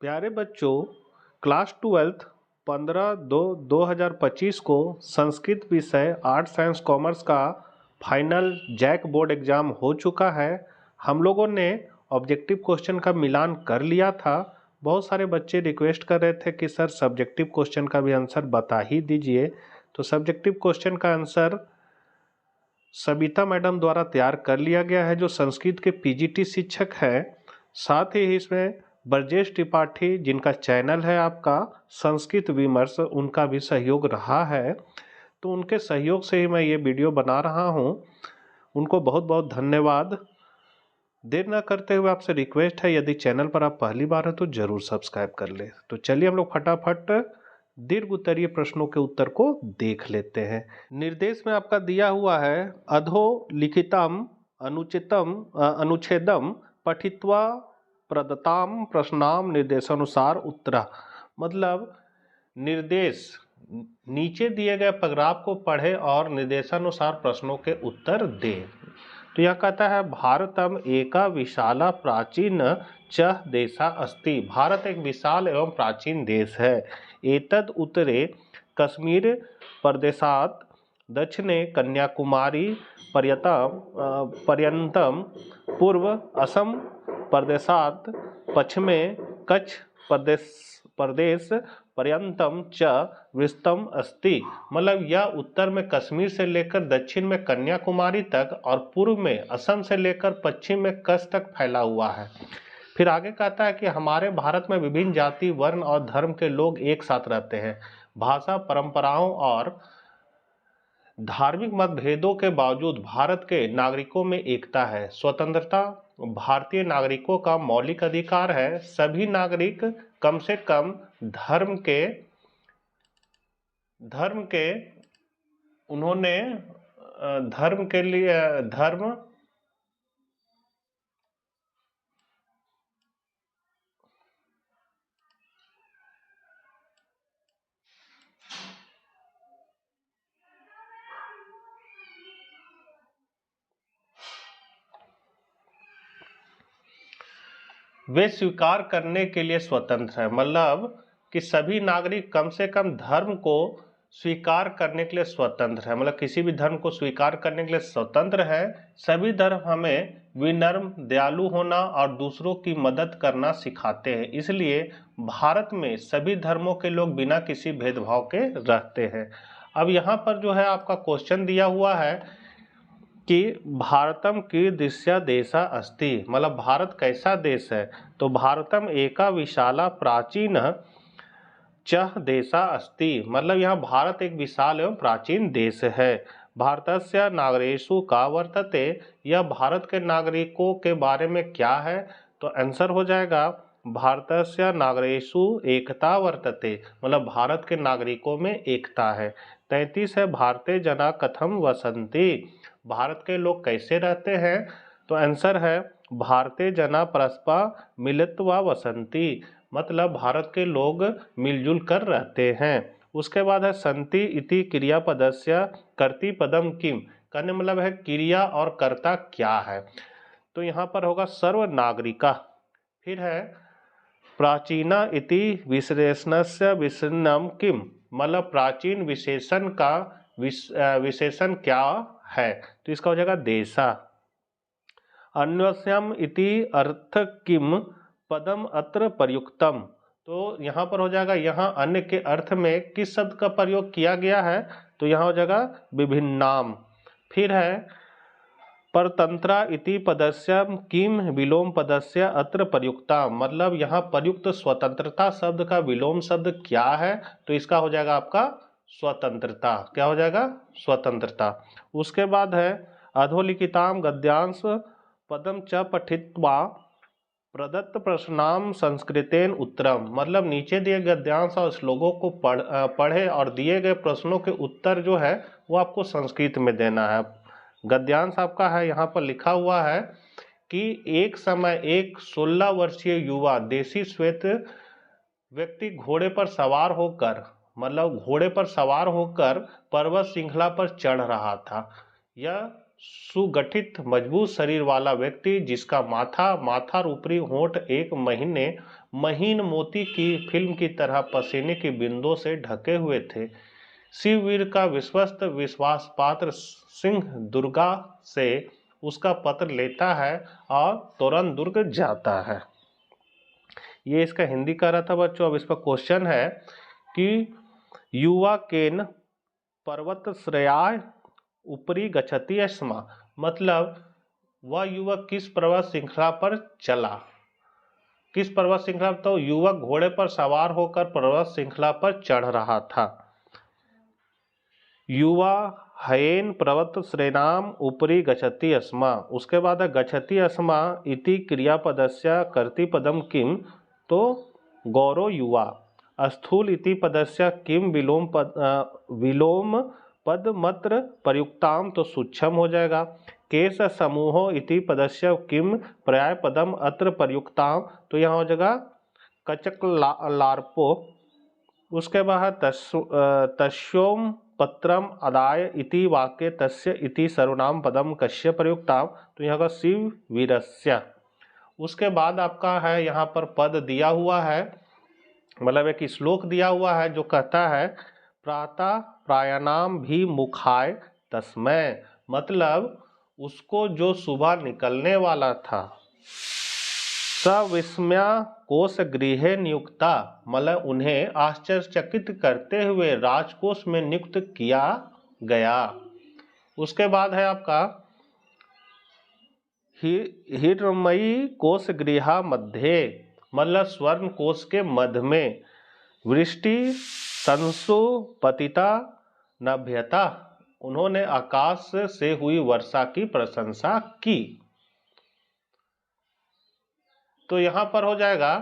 प्यारे बच्चों, क्लास 12 15/2/2025 को संस्कृत विषय आर्ट साइंस कॉमर्स का फाइनल जैक बोर्ड एग्जाम हो चुका है। हम लोगों ने ऑब्जेक्टिव क्वेश्चन का मिलान कर लिया था। बहुत सारे बच्चे रिक्वेस्ट कर रहे थे कि सर सब्जेक्टिव क्वेश्चन का भी आंसर बता ही दीजिए। तो सब्जेक्टिव क्वेश्चन का आंसर सबिता मैडम द्वारा तैयार कर लिया गया है, जो संस्कृत के पीजीटी शिक्षक हैं। साथ ही इसमें ब्रजेश त्रिपाठी, जिनका चैनल है आपका संस्कृत विमर्श, उनका भी सहयोग रहा है। तो उनके सहयोग से ही मैं ये वीडियो बना रहा हूँ। उनको बहुत बहुत धन्यवाद। देर ना करते हुए आपसे रिक्वेस्ट है, यदि चैनल पर आप पहली बार है तो जरूर सब्सक्राइब कर ले। तो चलिए हम लोग फटाफट दीर्घ उत्तरीय प्रश्नों के उत्तर को देख लेते हैं। निर्देश में आपका दिया हुआ है अधोलिखितम अनुच्छेदम पठित्वा प्रदत्ताम प्रश्नाम निर्देशानुसार उत्तरा। मतलब निर्देश नीचे दिए गए पैराग्राफ को पढ़े और निर्देशानुसार प्रश्नों के उत्तर दे। तो यह कहता है भारतम एका विशाला प्राचीन च देशा अस्ति। भारत एक विशाल एवं प्राचीन देश है। एतद उत्तरे कश्मीर प्रदेशात दक्षिणे कन्याकुमारी पर्यंतम पूर्व असम प्रदेशात पश्चिमे कच्छ प्रदेश पर्यंतम च विस्तृतम अस्ति। मतलब यह उत्तर में कश्मीर से लेकर दक्षिण में कन्याकुमारी तक और पूर्व में असम से लेकर पश्चिम में कच्छ तक फैला हुआ है। फिर आगे कहता है कि हमारे भारत में विभिन्न जाति, वर्ण और धर्म के लोग एक साथ रहते हैं। भाषा, परंपराओं और धार्मिक मतभेदों के बावजूद भारत के नागरिकों में एकता है। स्वतंत्रता भारतीय नागरिकों का मौलिक अधिकार है। सभी नागरिक कम से कम धर्म के उन्होंने धर्म के लिए धर्म वे स्वीकार करने के लिए स्वतंत्र है। मतलब कि सभी नागरिक कम से कम धर्म को स्वीकार करने के लिए स्वतंत्र है। मतलब किसी भी धर्म को स्वीकार करने के लिए स्वतंत्र है। सभी धर्म हमें विनम्र, दयालु होना और दूसरों की मदद करना सिखाते हैं। इसलिए भारत में सभी धर्मों के लोग बिना किसी भेदभाव के रहते हैं। अब यहाँ पर जो है आपका क्वेश्चन दिया हुआ है कि भारतम कीदृशा देशा अस्ति। मतलब भारत कैसा देश है। तो भारतम एका विशाला प्राचीन च देशा अस्ति। मतलब यहाँ भारत एक विशाल एवं प्राचीन देश है। भारतस्य नागरिकेषु का वर्तते। यह भारत के नागरिकों के बारे में क्या है। तो आंसर हो जाएगा भारतस्य नागरिकेषु एकता वर्तते। मतलब भारत के नागरिकों में एकता है। 33 है भारतीय जना कथम वसंती। भारत के लोग कैसे रहते हैं। तो आंसर है भारतीय जना परस्पर मिलित्वा वसंती। मतलब भारत के लोग मिलजुल कर रहते हैं। उसके बाद है संति इति क्रियापदस्य कर्तृपदम किम। कहने मतलब है क्रिया और कर्ता क्या है। तो यहाँ पर होगा सर्व नागरिका। फिर है प्राचीना इति विशेषणस्य विशेषणम किम। मतलब प्राचीन विशेषण का विशेषण क्या है। तो इसका हो जाएगा देशा। अन्वस्यम इति अर्थ किम पदम अत्र प्रयुक्तम। तो यहाँ पर हो जाएगा यहाँ अन्य के अर्थ में किस शब्द का प्रयोग किया गया है। तो यहाँ हो जाएगा विभिन्नाम। फिर है परतंत्रा इति पदस्य किम विलोम पदस्य अत्र प्रयुक्ता। मतलब यहाँ प्रयुक्त स्वतंत्रता शब्द का विलोम शब्द क्या है। तो इसका हो जाएगा आपका स्वतंत्रता। क्या हो जाएगा स्वतंत्रता। उसके बाद है अधोलिखिताम गद्यांश पदम च पठित्वा प्रदत्त प्रश्नाम संस्कृतेन उत्तरम। मतलब नीचे दिए गद्यांश और श्लोकों को पढ़े और दिए गए प्रश्नों के उत्तर जो है वो आपको संस्कृत में देना है। गद्यांश आपका है यहाँ पर लिखा हुआ है कि एक समय एक 16 वर्षीय युवा देशी श्वेत व्यक्ति घोड़े पर सवार होकर, मतलब घोड़े पर सवार होकर पर्वत श्रृंखला पर चढ़ रहा था। यह सुगठित मजबूत शरीर वाला व्यक्ति, जिसका माथा और ऊपरी होंठ एक महीने महीन मोती की फिल्म की तरह पसीने की बिंदुओं से ढके हुए थे। शिववीर का विश्वस्त विश्वास पात्र सिंह दुर्गा से उसका पत्र लेता है और तुरंत दुर्ग जाता है। ये इसका हिंदी का रहा था बच्चों। अब इस पर क्वेश्चन है कि युवा केन पर्वत श्रेयाय ऊपरी गच्छति स्म, मतलब वह युवक किस पर्वत श्रृंखला पर चला। किस पर्वत श्रृंखला? तो युवक घोड़े पर सवार होकर पर्वत श्रृंखला पर चढ़ रहा था। युवा हयेन पर्वत श्रेणाम ऊपरी गच्छति स्म। उसके बाद है गच्छति स्म इति क्रियापदस्य कर्तृपदम किम, तो गौरव युवा। स्थूल इति पदस्य किम विलोम पद मत्र प्रयुक्ताम, तो सूक्ष्म हो जाएगा। केश समूहो इति पदस्य किम पर्याय पदम अत्र प्रयुक्ताम, तो यहाँ हो जाएगा कचक लार्पो। उसके बाद तस्योम पत्रम अदाय इति वाक्य तस्य इति सर्वनाम पदम कस्य प्रयुक्ताम, तो यहाँ का शिव वीरस्य। उसके बाद आपका है यहाँ पर पद दिया हुआ है, मतलब एक श्लोक दिया हुआ है जो कहता है प्रातः प्रायाणाम भी मुखाय तस्मै, मतलब उसको जो सुबह निकलने वाला था सविस्मया कोष गृहे नियुक्ता, मतलब उन्हें आश्चर्यचकित करते हुए राजकोष में नियुक्त किया गया। उसके बाद है आपका हिरण्मयी कोष गृह मध्य, मतलब स्वर्ण कोष के मध्य में। वृष्टि संसु पतिता नभ्यता, उन्होंने आकाश से हुई वर्षा की प्रशंसा की। तो यहाँ पर हो जाएगा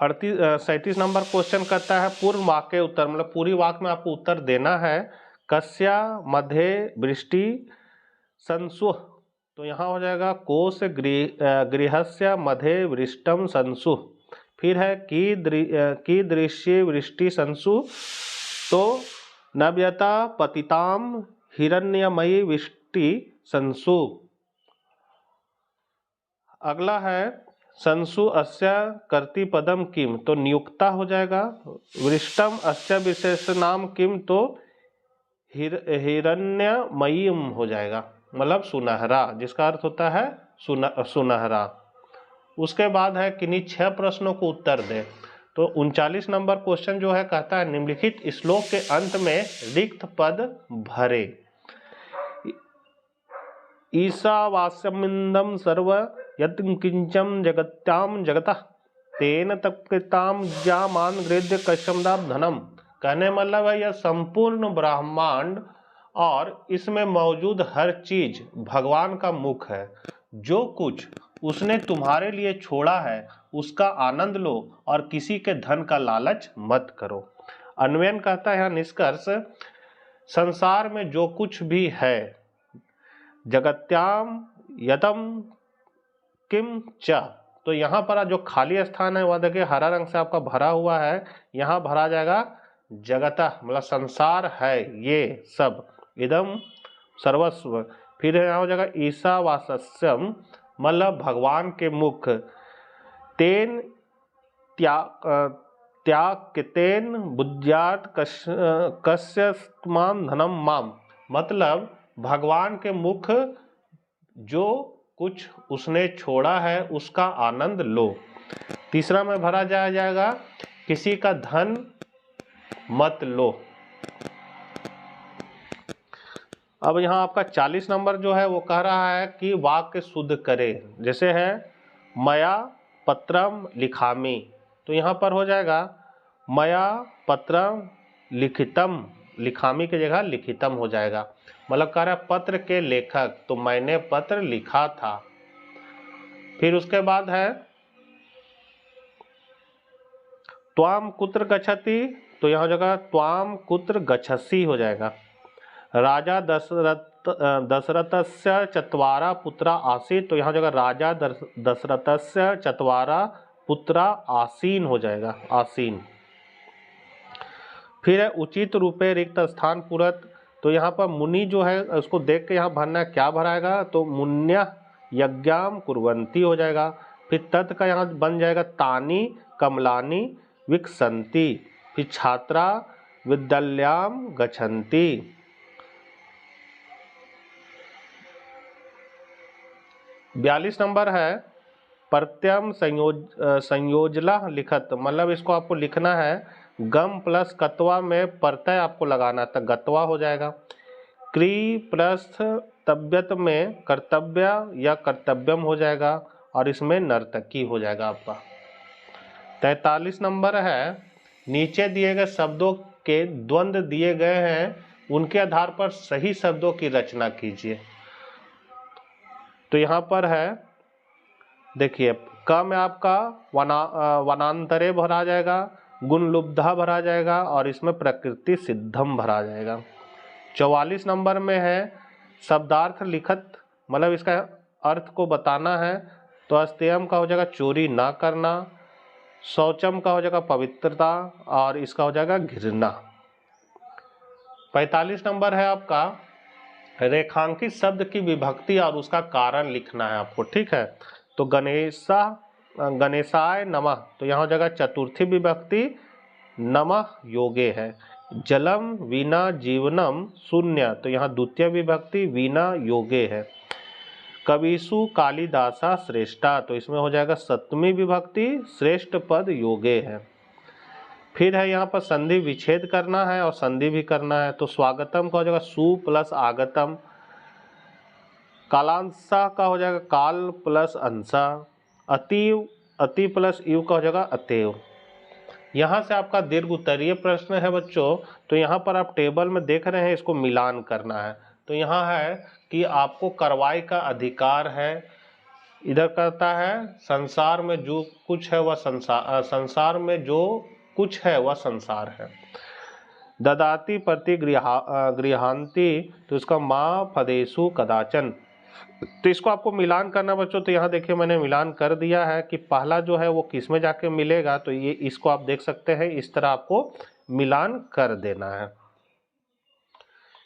37 नंबर क्वेश्चन करता है पूर्व वाक्य उत्तर, मतलब पूरी वाक्य में आपको उत्तर देना है। कस्या मध्य वृष्टि संसु, तो यहाँ हो जाएगा कोश गृहस्य मध्य वृष्टम संसु। फिर है की दृश्य वृष्टि संसु, तो नव्यता पतिताम हिरण्यमयी वृष्टि संसु। अगला है संसु अस्य कर्तृपदम किम, तो नियुक्ता हो जाएगा। वृष्टम अस्य विशेषणाम किम, तो हिरण्यमयीम हो जाएगा, मतलब सुनहरा, जिसका अर्थ होता है सुनहरा। उसके बाद है किन्हीं 6 प्रश्नों को उत्तर दे। तो 39 नंबर क्वेश्चन जो है कहता है निम्नलिखित श्लोक के अंत में रिक्त पद भरे। ईशावास्यमिन्दं सर्व यत्किंचन जगत्याम जगतः तेन तत्कृताम ज्यामान गृह्य कश्यमदाब धनम, कहने मतलब है यह संपूर्ण ब्रह्मांड और इसमें मौजूद हर चीज भगवान का मुख है। जो कुछ उसने तुम्हारे लिए छोड़ा है उसका आनंद लो और किसी के धन का लालच मत करो। अन्वयन कहता है निष्कर्ष, संसार में जो कुछ भी है जगत्याम यतम किम च, तो यहाँ पर जो खाली स्थान है वह देखिए हरा रंग से आपका भरा हुआ है, यहाँ भरा जाएगा जगतः, मतलब संसार है ये सब, इदम सर्वस्व। फिर यहाँ हो जाएगा ईशावास्यम, मतलब भगवान के मुख। तेन त्याक्तेन बुद्ध्यात् कस्यस्त्वं धनम माम, मतलब भगवान के मुख जो कुछ उसने छोड़ा है उसका आनंद लो। तीसरा में भरा जाएगा किसी का धन मत लो। अब यहाँ आपका 40 नंबर जो है वो कह रहा है कि वाक्य शुद्ध करे। जैसे है मया पत्रम लिखामी, तो यहाँ पर हो जाएगा मया पत्रम लिखितम, लिखामी की जगह लिखितम हो जाएगा, मतलब कह रहा है पत्र के लेखक, तो मैंने पत्र लिखा था। फिर उसके बाद है त्वाम कुत्र गच्छति, तो यहाँ जगह त्वाम कुत्र गच्छसि हो जाएगा। राजा दशरथस्य चत्वारा पुत्रा आसीत्, तो यहाँ जगह राजा दशरथस्य चत्वारा पुत्रा आसीन हो जाएगा, आसीन। फिर है उचित रूपे रिक्त स्थान पूरत, तो यहाँ पर मुनि जो है उसको देख के यहाँ भरना है, क्या भराएगा, तो मुन्य यज्ञाम कुर्वन्ति हो जाएगा। फिर तत् का यहाँ बन जाएगा तानी कमलानी विकसंती। फिर छात्रा विद्यालयाम गच्छन्ति। 42 नंबर है प्रत्यम संयोजला लिखत, मतलब इसको आपको लिखना है गम प्लस कत्वा में प्रत्यय आपको लगाना था, गत्वा हो जाएगा। क्री प्लस तब्यत में कर्तव्य या कर्तव्यम हो जाएगा और इसमें नर्तकी हो जाएगा आपका। 43 नंबर है नीचे दिए गए शब्दों के द्वंद्व दिए गए हैं, उनके आधार पर सही शब्दों की रचना कीजिए। तो यहाँ पर है देखिए क में आपका वनांतरे भरा जाएगा, गुणलुब्धा भरा जाएगा और इसमें प्रकृति सिद्धम भरा जाएगा। 44 नंबर में है शब्दार्थ लिखत, मतलब इसका अर्थ को बताना है। तो अस्तेयम का हो जाएगा चोरी ना करना, शौचम का हो जाएगा पवित्रता और इसका हो जाएगा घृणा। 45 नंबर है आपका रेखांकित शब्द की विभक्ति और उसका कारण लिखना है आपको, ठीक है। तो गणेशाय नमः, तो यहाँ हो जाएगा चतुर्थी विभक्ति नमः योगे है। जलम वीना जीवनम शून्य, तो यहाँ द्वितीय विभक्ति वीना योगे है। कविसु कालिदासा श्रेष्ठा, तो इसमें हो जाएगा सप्तमी विभक्ति श्रेष्ठ पद योगे है। फिर है यहाँ पर संधि विच्छेद करना है और संधि भी करना है। तो स्वागतम का हो जाएगा सु प्लस आगतम, कालांसा का हो जाएगा काल प्लस अंसा, अतीव अति प्लस इव का हो जाएगा अतएव। यहाँ से आपका दीर्घ उत्तरीय प्रश्न है बच्चों, तो यहाँ पर आप टेबल में देख रहे हैं, इसको मिलान करना है। तो यहाँ है कि आपको कार्रवाई का अधिकार है, इधर करता है संसार में जो कुछ है वह संसार में जो कुछ है वह संसार है। ददाति प्रति गृहांति, तो इसका माँ फदेशु कदाचन। तो इसको आपको मिलान करना बच्चों। तो यहाँ देखिए मैंने मिलान कर दिया है कि पहला जो है वो किस में जाके मिलेगा, तो ये इसको आप देख सकते हैं, इस तरह आपको मिलान कर देना है।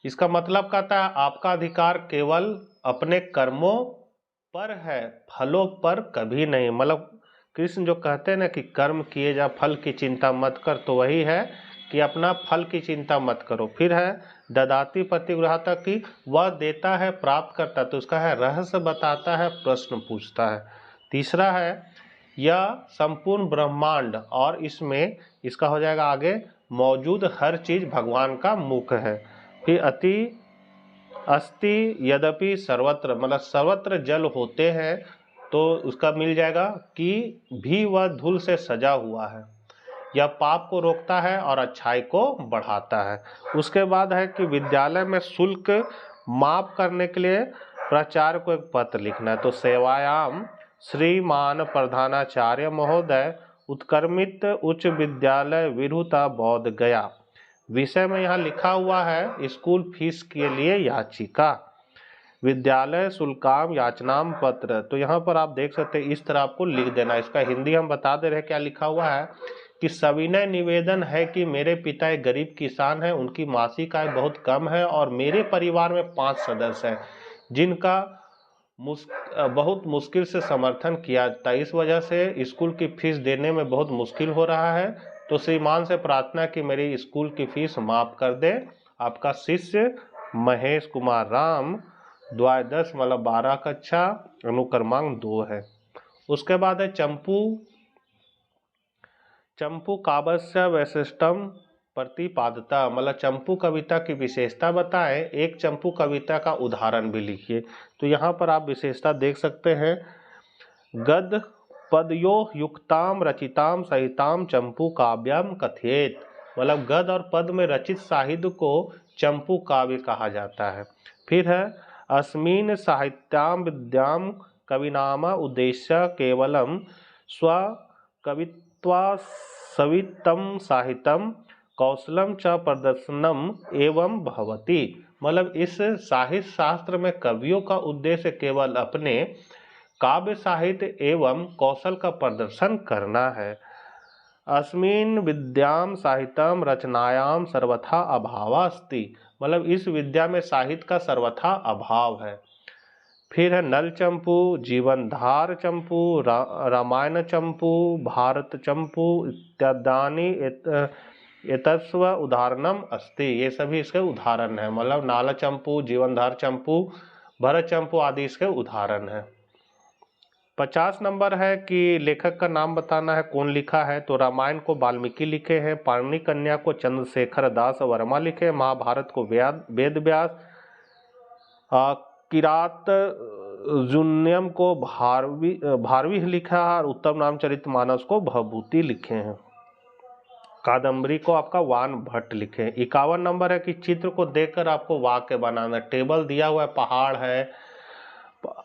इसका मतलब कहता है आपका अधिकार केवल अपने कर्मों पर है, फलों पर कभी नहीं। मतलब कृष्ण जो कहते हैं ना कि कर्म किए जा फल की चिंता मत कर, तो वही है कि अपना फल की चिंता मत करो। फिर है ददाती प्रतिगृहता की वह देता है प्राप्त करता, तो उसका है रहस्य बताता है प्रश्न पूछता है। तीसरा है यह संपूर्ण ब्रह्मांड और इसमें इसका हो जाएगा आगे मौजूद हर चीज भगवान का मुख है। फिर अति अस्ति यद्यपि सर्वत्र, मतलब सर्वत्र जल होते हैं, तो उसका मिल जाएगा कि भी वह धूल से सजा हुआ है। यह पाप को रोकता है और अच्छाई को बढ़ाता है। उसके बाद है कि विद्यालय में शुल्क माफ करने के लिए प्राचार्य को एक पत्र लिखना है। तो सेवायाम श्रीमान प्रधानाचार्य महोदय उत्क्रमित उच्च विद्यालय विरुता बोध गया। विषय में यहाँ लिखा हुआ है स्कूल फीस के लिए याचिका, विद्यालय शुल्काम याचनाम पत्र। तो यहाँ पर आप देख सकते हैं इस तरह आपको लिख देना। इसका हिंदी हम बता दे रहे हैं क्या लिखा हुआ है कि सविनय निवेदन है कि मेरे पिता एक गरीब किसान हैं, उनकी मासिक आय बहुत कम है और मेरे परिवार में 5 सदस्य हैं जिनका बहुत मुश्किल से समर्थन किया जाता है। इस वजह से स्कूल की फीस देने में बहुत मुश्किल हो रहा है। तो श्रीमान से प्रार्थना कि मेरी स्कूल की फीस माफ कर दे। आपका शिष्य महेश कुमार राम, द्वादश मतलब 12 कक्षा, अनुक्रमांक 2 है। उसके बाद है चंपू काव्य वैशिष्टम प्रतिपादता, मतलब चंपू कविता की विशेषता बताएं, एक चंपू कविता का उदाहरण भी लिखिए। तो यहाँ पर आप विशेषता देख सकते हैं गद पदयो युक्ताम रचिताम सहिताम चंपू काव्यम कथेत, मतलब गद और पद में रचित साहित्य को चंपू काव्य कहा जाता है। फिर है अस्मिन साहित्याम विद्याम कविनामा उद्देश्य केवलम स्व कवित्वा सवितम साहित्यम कौशलम च प्रदर्शनम एवं भवति, मतलब इस साहित्य शास्त्र में कवियों का उद्देश्य केवल अपने काव्य साहित्य एवं कौशल का प्रदर्शन करना है। अस्मिन विद्याम साहित्यम रचनायाम सर्वथा अभाव अस्ति, मतलब इस विद्या में साहित्य का सर्वथा अभाव है। फिर है नल चंपू, जीवनधार चंपू, रामायण चंपू, भारत चंपू इत्यादि एतस्व उदाहरणम अस्ति। ये सभी इसके उदाहरण है, मतलब नाला चंपू, जीवनधार चंपू, भरत चंपू आदि इसके उदाहरण है। 50 नंबर है कि लेखक का नाम बताना है, कौन लिखा है। तो रामायण को वाल्मीकि लिखे हैं, पाणिनि कन्या को चंद्रशेखर दास वर्मा लिखे, महाभारत को वेद व्यास, किरात जुन्यम को भारवी लिखा है और उत्तम रामचरितमानस को भवभूति लिखे हैं। कादम्बरी को आपका वान भट्ट लिखे हैं। 51 नंबर है कि चित्र को देखकर आपको वाक्य बनाना। टेबल दिया हुआ है, पहाड़ है,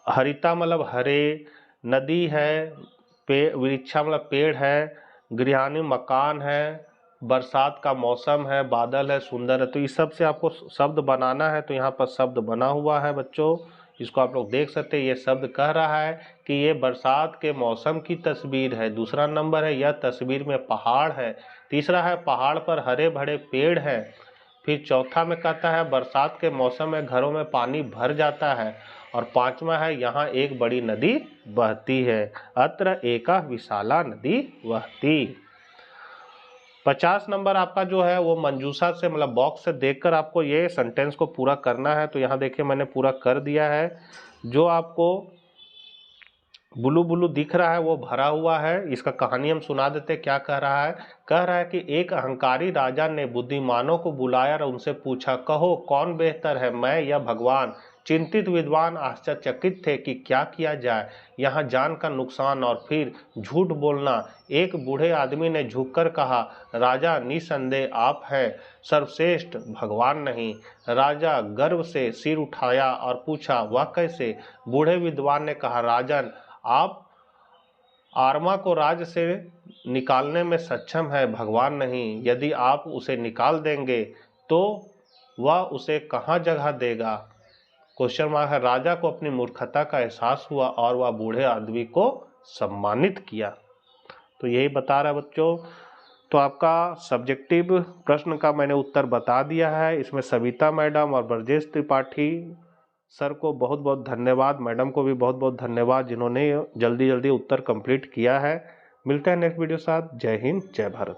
हरिता मतलब हरे, नदी है, वृक्षा मतलब पेड़ है, गृहानी मकान है, बरसात का मौसम है, बादल है, सुंदर है। तो इस सब से आपको शब्द बनाना है। तो यहाँ पर शब्द बना हुआ है बच्चों, इसको आप लोग देख सकते हैं। ये शब्द कह रहा है कि ये बरसात के मौसम की तस्वीर है। दूसरा नंबर है यह तस्वीर में पहाड़ है। तीसरा है पहाड़ पर हरे भरे पेड़ है। फिर चौथा में कहता है बरसात के मौसम में घरों में पानी भर जाता है। और पांचवा है यहाँ एक बड़ी नदी बहती है, अत्र एका विशाला नदी बहती। 50 नंबर आपका जो है वो मंजूषा से मतलब बॉक्स से देखकर आपको ये सेंटेंस को पूरा करना है। तो यहाँ देखिए मैंने पूरा कर दिया है। जो आपको ब्लू ब्लू दिख रहा है वो भरा हुआ है। इसका कहानी हम सुना देते, क्या कह रहा है। कह रहा है कि एक अहंकारी राजा ने बुद्धिमानों को बुलाया और उनसे पूछा, कहो कौन बेहतर है, मैं या भगवान। चिंतित विद्वान आश्चर्यचकित थे कि क्या किया जाए, यहाँ जान का नुकसान और फिर झूठ बोलना। एक बूढ़े आदमी ने झुककर कहा, राजा निसंदेह आप हैं सर्वश्रेष्ठ, भगवान नहीं। राजा गर्व से सिर उठाया और पूछा, वह कैसे। बूढ़े विद्वान ने कहा, राजन आप आर्मा को राज्य से निकालने में सक्षम है, भगवान नहीं। यदि आप उसे निकाल देंगे तो वह उसे कहाँ जगह देगा। क्वेश्चन मार्क है। राजा को अपनी मूर्खता का एहसास हुआ और वह बूढ़े आदमी को सम्मानित किया। तो यही बता रहा है बच्चों। तो आपका सब्जेक्टिव प्रश्न का मैंने उत्तर बता दिया है। इसमें सविता मैडम और ब्रजेश त्रिपाठी सर को बहुत बहुत धन्यवाद, मैडम को भी बहुत बहुत धन्यवाद जिन्होंने जल्दी जल्दी उत्तर कंप्लीट किया है। मिलते हैं नेक्स्ट वीडियो साथ। जय हिंद, जय भारत।